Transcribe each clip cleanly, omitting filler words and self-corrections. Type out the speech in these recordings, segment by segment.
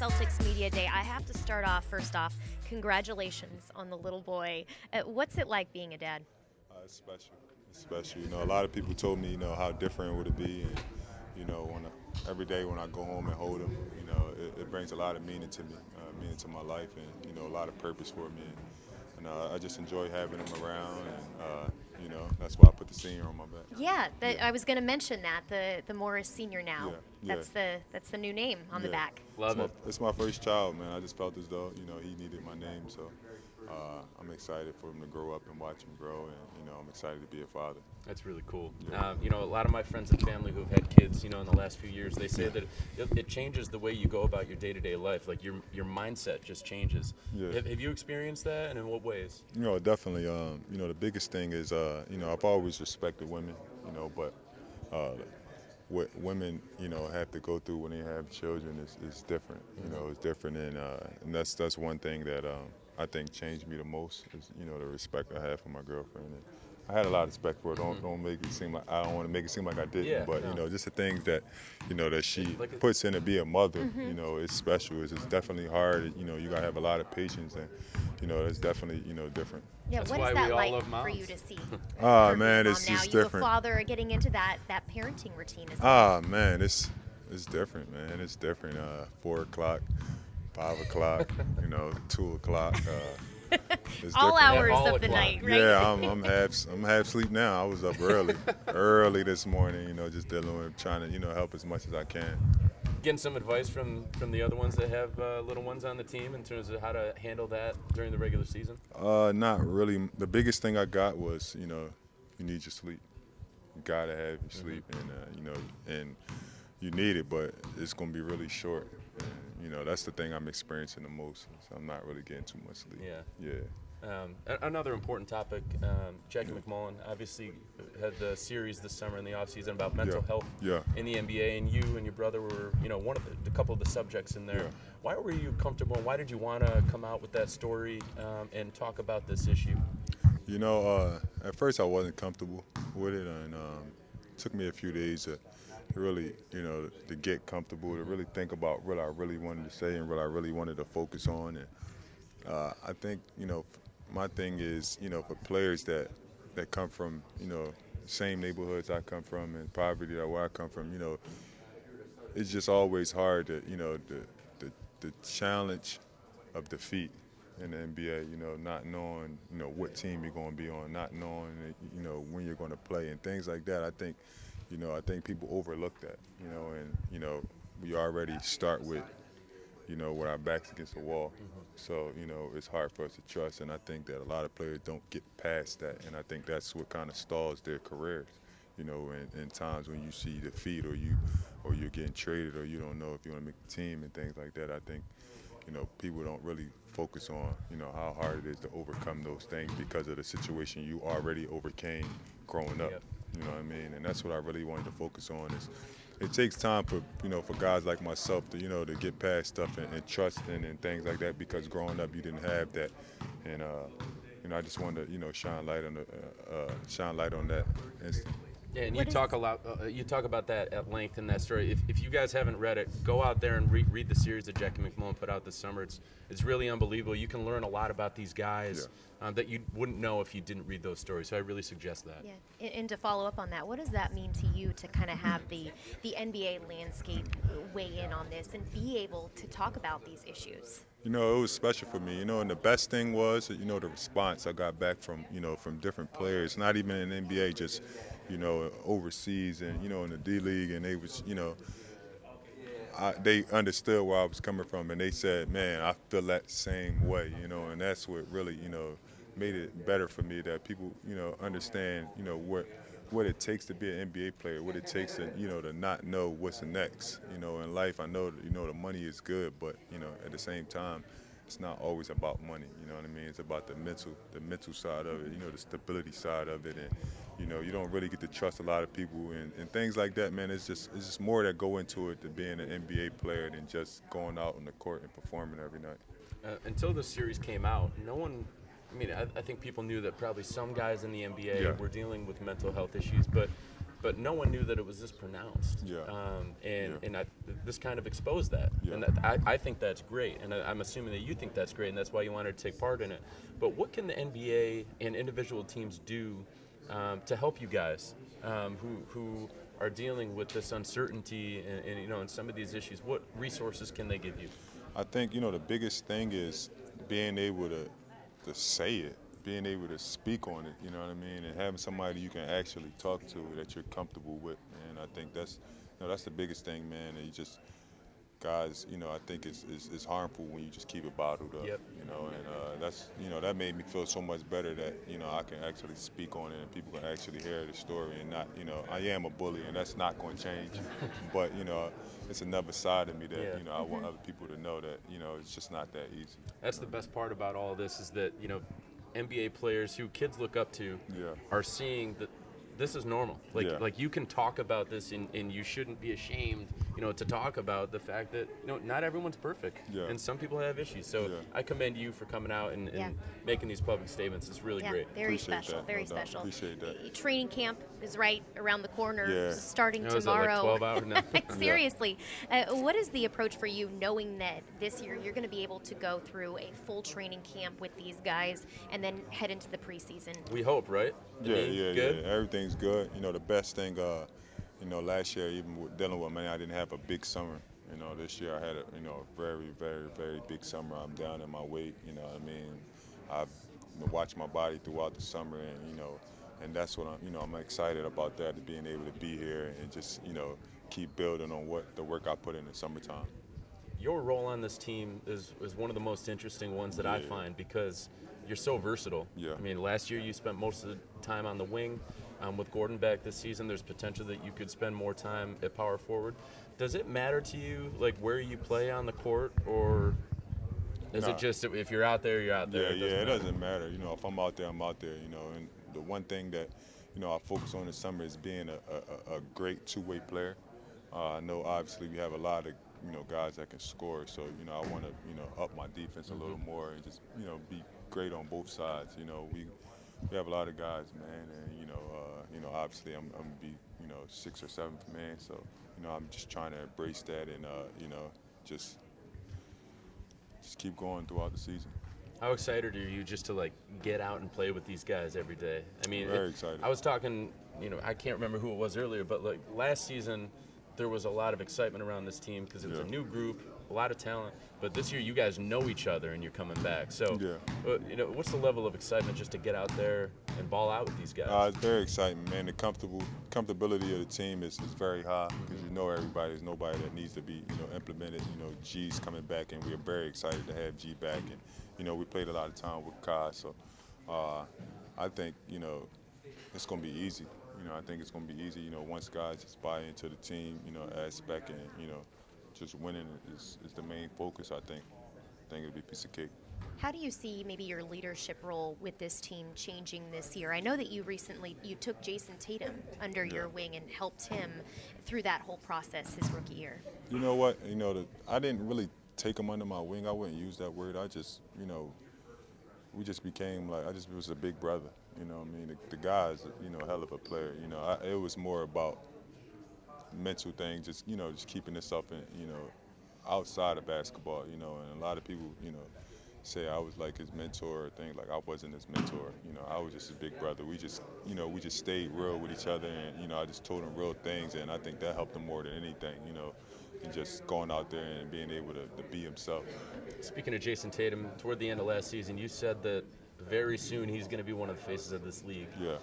Celtics Media Day. I have to start off, first off, congratulations on the little boy. What's it like being a dad? It's special. It's special. You know, a lot of people told me, you know, how different would it be, and you know, every day when I go home and hold him, you know, it brings a lot of meaning to me, meaning to my life, and you know, a lot of purpose for me. And I just enjoy having him around, and you know, that's why I put the senior on my back. Yeah, I was going to mention that the Morris Senior now. Yeah. That's the new name on the back. Love it. It's my first child, man. I just felt as though, you know, he needed my name, so I'm excited for him to grow up and watch him grow, and you know, I'm excited to be a father. That's really cool. Yeah. You know, a lot of my friends and family who've had kids, you know, in the last few years, they say that it changes the way you go about your day-to-day life. Like your mindset just changes. Yeah. Have you experienced that, and in what ways? You know, definitely. You know, the biggest thing is, you know, I've always respected women, you know, but what women, you know, have to go through when they have children is different. You know, it's different, and that's one thing that I think changed me the most is, you know, the respect I have for my girlfriend. And I had a lot of respect for her. Don't make it seem like I don't want to make it seem like I didn't. Yeah, but no. you know, just the things that, you know, that she puts in to be a mother. You know, it's special. It's definitely hard. You know, you gotta have a lot of patience, and you know, it's definitely, you know, different. Yeah, That's what why is we that all like love for you moms. to see? Ah, man, Mom it's now, just you different. a father getting into that parenting routine as well. Ah, man, it's different, man. It's different. 4 o'clock, 5 o'clock, you know, 2 o'clock. It's All different. hours All of the o'clock. night, right? Yeah, I'm half sleep now. I was up early this morning. You know, just dealing with trying to, you know, help as much as I can. Getting some advice from the other ones that have little ones on the team in terms of how to handle that during the regular season? Not really. The biggest thing I got was, you know, you need your sleep. You gotta have your sleep, and you know, and you need it, but it's gonna be really short. And, you know, that's the thing I'm experiencing the most. So I'm not really getting too much sleep. Yeah. Yeah. Another important topic, Jackie McMullen obviously had the series this summer in the offseason about mental health in the NBA, and you and your brother were, you know, one of the couple of the subjects in there. Yeah. Why were you comfortable, and why did you want to come out with that story and talk about this issue? You know, at first I wasn't comfortable with it, and it took me a few days to really, you know, to get comfortable, to really think about what I really wanted to say and what I really wanted to focus on. And I think, you know, my thing is, you know, for players that come from, you know, same neighborhoods I come from and poverty that where I come from, you know, it's just always hard to, you know, the challenge of defeat in the NBA, you know, not knowing, you know, what team you're going to be on, not knowing, you know, when you're going to play and things like that. I think, you know, people overlook that, you know, and, you know, we already start with, you know, with our backs against the wall. So, you know, it's hard for us to trust, and I think that a lot of players don't get past that, and I think that's what kind of stalls their careers, you know, in times when you see defeat or you're getting traded or you don't know if you want to make the team and things like that. I think, you know, people don't really focus on, you know, how hard it is to overcome those things because of the situation you already overcame growing up. Yep. You know what I mean? And that's what I really wanted to focus on is it takes time for, you know, for guys like myself to, you know, to get past stuff and trust and things like that because growing up you didn't have that. And, you know, I just wanted to, you know, shine light on that instant. Yeah, and you talk a lot. You talk about that at length in that story. If you guys haven't read it, go out there and read the series that Jackie McMullen put out this summer. It's really unbelievable. You can learn a lot about these guys that you wouldn't know if you didn't read those stories. So I really suggest that. Yeah, and to follow up on that, what does that mean to you to kind of have the NBA landscape weigh in on this and be able to talk about these issues? You know, it was special for me, you know, and the best thing was, you know, the response I got back from, you know, from different players, not even in the NBA, just, you know, overseas and, you know, in the D-League, and they was, you know, they understood where I was coming from, and they said, man, I feel that same way, you know, and that's what really, you know, made it better for me that people, you know, understand, you know, what it takes to be an NBA player, what it takes to, you know, to not know what's next. You know, in life, I know, you know, the money is good, but, you know, at the same time, it's not always about money. You know what I mean? It's about the mental side of it, you know, the stability side of it. And, you know, you don't really get to trust a lot of people and things like that, man. It's just more that go into it than being an NBA player than just going out on the court and performing every night. Until the series came out, no one, I mean, I think people knew that probably some guys in the NBA were dealing with mental health issues, but but no one knew that it was this pronounced. Yeah. This kind of exposed that. Yeah. And I think that's great. And I'm assuming that you think that's great, and that's why you wanted to take part in it. But what can the NBA and individual teams do to help you guys who are dealing with this uncertainty and some of these issues? What resources can they give you? I think, the biggest thing is being able to say it, being able to speak on it, you know what I mean, and having somebody you can actually talk to that you're comfortable with. And I think that's the biggest thing, man. And you just, guys, I think it's harmful when you just keep it bottled up, Yep. And that's, that made me feel so much better that, I can actually speak on it and people can actually hear the story and not, I am a bully and that's not going to change, but, it's another side of me that, Yeah. I want other people to know that, it's just not that easy. That's the best part about all this is that, NBA players who kids look up to Yeah. are seeing that this is normal. Like you can talk about this and you shouldn't be ashamed, to talk about the fact that, not everyone's perfect. Yeah. And some people have issues. So Yeah. I commend you for coming out and Yeah. making these public statements. It's really great. Very Appreciate special, that, very no doubt. special. Appreciate that. Training camp is right around the corner, Yeah. starting Is that tomorrow. like 12 hours now? Seriously, what is the approach for you, knowing that this year you're going to be able to go through a full training camp with these guys and then head into the preseason? We hope, right? I mean, good? Yeah. Everything's good. The best thing, last year, even dealing with I didn't have a big summer. This year I had a very, very, very big summer. I'm down in my weight. I've watched my body throughout the summer, and that's what I'm excited about that, being able to be here and just keep building on what the work I put in the summertime. Your role on this team is one of the most interesting ones that I find because you're so versatile. Yeah. I mean, last year you spent most of the time on the wing. With Gordon back this season, there's potential that you could spend more time at power forward. Does it matter to you, like, where you play on the court, or is it just if you're out there, you're out there? It doesn't matter. If I'm out there, I'm out there. And the one thing that I focus on this summer is being a great two-way player. I know obviously we have a lot of guys that can score, so I want to up my defense a little more and just be great on both sides. We have a lot of guys, man, and obviously I'm gonna be 6th or 7th man, so I'm just trying to embrace that and just keep going throughout the season. How excited are you just to get out and play with these guys every day? I mean, Very excited. I was talking, I can't remember who it was earlier, but last season there was a lot of excitement around this team because it was a new group, a lot of talent. But this year you guys know each other and you're coming back. So, what's the level of excitement just to get out there and ball out with these guys? It's very exciting, man. The comfortability of the team is very high because everybody. There's nobody that needs to be implemented. G's coming back, and we're very excited to have G back. And we played a lot of time with Kai, so I think it's gonna be easy. I think it's gonna be easy. Once guys just buy into the team, aspect, and just winning is the main focus. I think it'll be a piece of cake. How do you see maybe your leadership role with this team changing this year? I know that you took Jayson Tatum under your wing and helped him through that whole process his rookie year. You know what? I didn't really take him under my wing. I wouldn't use that word. I just, we just became I just was a big brother. The guy's, a hell of a player. It was more about mental things, just keeping yourself in, outside of basketball, and a lot of people, say I was like his mentor or things like I wasn't his mentor. I was just his big brother. We just stayed real with each other, and I just told him real things, and I think that helped him more than anything, and just going out there and being able to be himself. Speaking of Jayson Tatum, toward the end of last season, you said that very soon he's going to be one of the faces of this league. Yeah.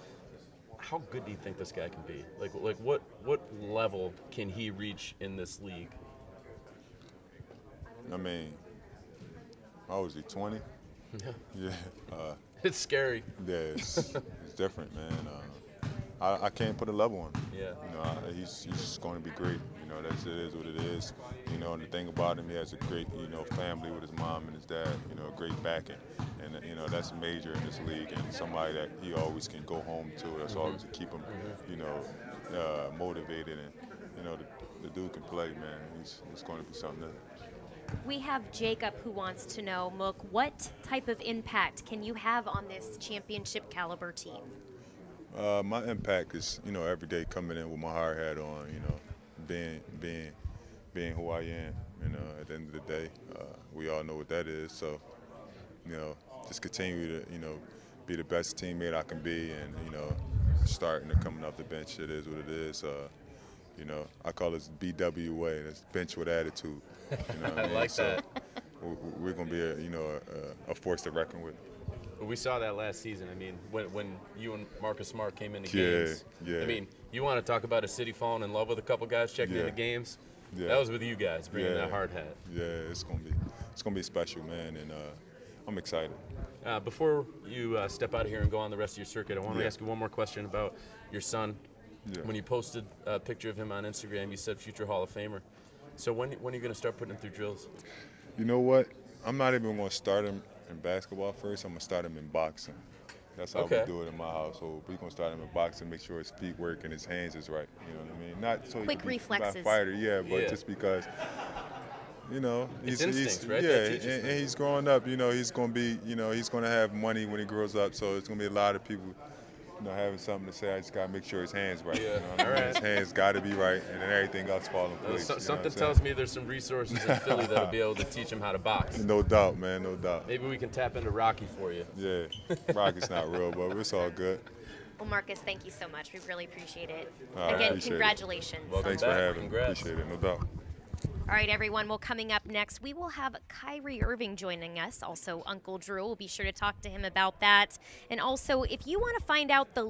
How good do you think this guy can be? Like what level can he reach in this league? I mean, how was he, 20? Yeah. It's scary. Yeah, it's different, man. I can't put a level on him. Yeah. He's just going to be great. It is what it is. And the thing about him, he has a great, family with his mom and his dad. A great backing, and that's major in this league. And somebody that he always can go home to. That's always to keep him, motivated. And the dude can play, man. He's going to be something else. We have Jacob who wants to know, Mook, what type of impact can you have on this championship caliber team? My impact is, every day coming in with my hard hat on, being who I am. At the end of the day, we all know what that is. So, just continue to, be the best teammate I can be, and starting or coming off the bench, it is what it is. I call it BWA. That's bench with attitude. I like that. We're gonna be a force to reckon with. We saw that last season. I mean, when you and Marcus Smart came into games. Yeah. I mean, you want to talk about a city falling in love with a couple guys checking into games? Yeah. That was with you guys bringing that hard hat. Yeah, it's gonna be special, man, and I'm excited. Before you step out of here and go on the rest of your circuit, I want to ask you one more question about your son. Yeah. When you posted a picture of him on Instagram, you said future Hall of Famer. So when are you going to start putting him through drills? You know what? I'm not even going to start him in basketball first. I'm going to start him in boxing. That's how we do it in my household. We're going to start him in boxing, make sure his feet work and his hands is right. You know what I mean? Not so quick he can be reflexes. a fighter, but just because, It's instincts, right? and he's growing up. He's going to be, he's going to have money when he grows up. So it's going to be a lot of people, having something to say. I just got to make sure his hands right. Yeah. All right. His hands got to be right, and then everything else fall in place. Something tells me there's some resources in Philly that'll be able to teach him how to box. No doubt, man. No doubt. Maybe we can tap into Rocky for you. Yeah. Rocky's not real, but it's all good. Well, Marcus, thank you so much. We really appreciate it. I Again, appreciate congratulations. Welcome Thanks back. for having me. Congrats. Appreciate it. No doubt. All right, everyone. Well, coming up next, we will have Kyrie Irving joining us. Also, Uncle Drew. We'll be sure to talk to him about that. And also, if you want to find out the